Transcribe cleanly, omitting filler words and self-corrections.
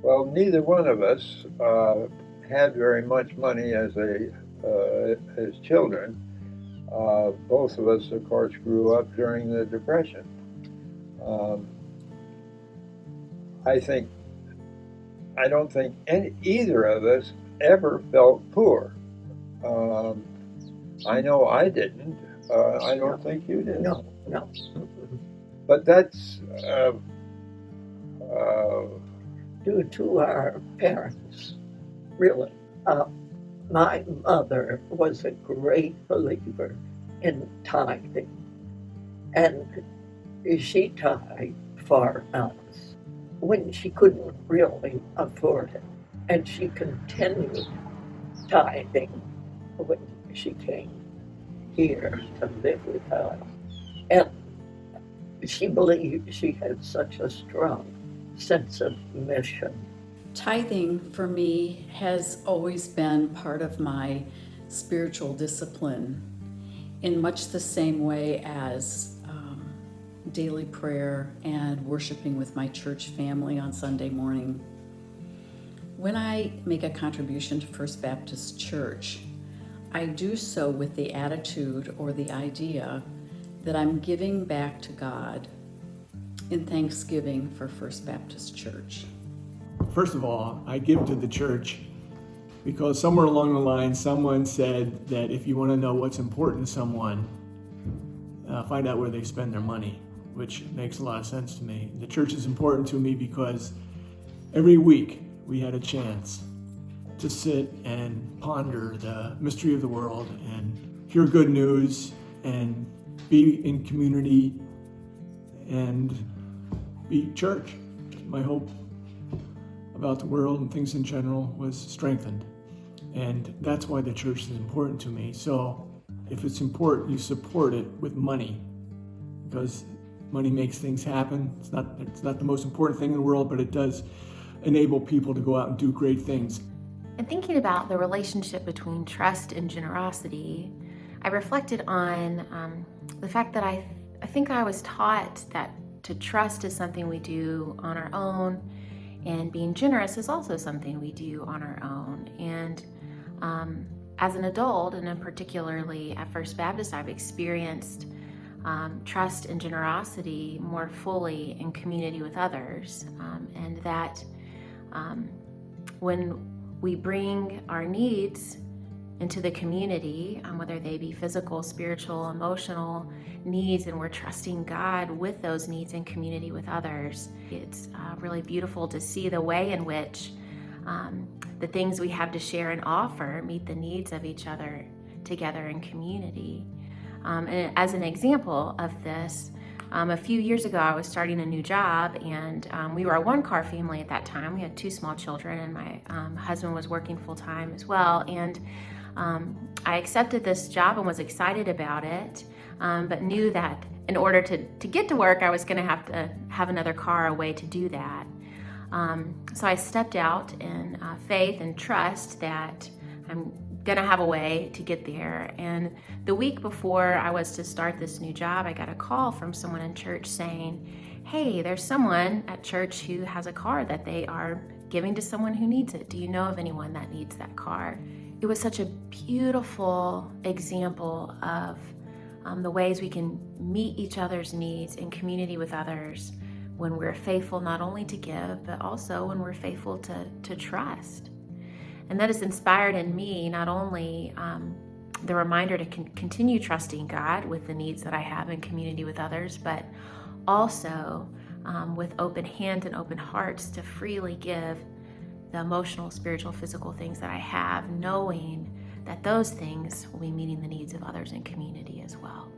Well, neither one of us had very much money as children. Both of us, of course, grew up during the Depression. Um, I think I don't think either of us ever felt poor. Um, I know I didn't. I don't think you did. No, no. But that's uh, Due to our parents, really. My mother was a great believer in tithing, and she tithed for us when she couldn't really afford it. And she continued tithing when she came here to live with us. And she believed she had such a strong sense of mission. Tithing for me has always been part of my spiritual discipline in much the same way as daily prayer and worshiping with my church family on Sunday morning. When I make a contribution to First Baptist Church, I do so with the attitude or the idea that I'm giving back to God in thanksgiving for First Baptist Church. First of all, I give to the church because somewhere along the line, someone said that if you want to know what's important to someone, find out where they spend their money, which makes a lot of sense to me. The church is important to me because every week we had a chance to sit and ponder the mystery of the world and hear good news and be in community and be church. My hope about the world and things in general was strengthened. And that's why the church is important to me. So if it's important, you support it with money, because money makes things happen. It's not the most important thing in the world, but it does enable people to go out and do great things. And thinking about the relationship between trust and generosity, I reflected on the fact that I think I was taught that to trust is something we do on our own, and being generous is also something we do on our own. And as an adult, and in particularly at First Baptist, I've experienced trust and generosity more fully in community with others. And that when we bring our needs into the community, whether they be physical, spiritual, emotional needs, and we're trusting God with those needs in community with others, it's really beautiful to see the way in which the things we have to share and offer meet the needs of each other together in community. And as an example of this, a few years ago, I was starting a new job, and we were a one-car family at that time. We had 2 small children, and my husband was working full-time as well. And I accepted this job and was excited about it, but knew that in order to get to work, I was going to have another car, a way to do that. So I stepped out in faith and trust that I'm gonna have a way to get there. And the week before I was to start this new job, I got a call from someone in church saying, hey, there's someone at church who has a car that they are giving to someone who needs it. Do you know of anyone that needs that car? It was such a beautiful example of the ways we can meet each other's needs in community with others when we're faithful not only to give, but also when we're faithful to trust. And that has inspired in me not only the reminder to continue trusting God with the needs that I have in community with others, but also with open hands and open hearts to freely give the emotional, spiritual, physical things that I have, knowing that those things will be meeting the needs of others in community as well.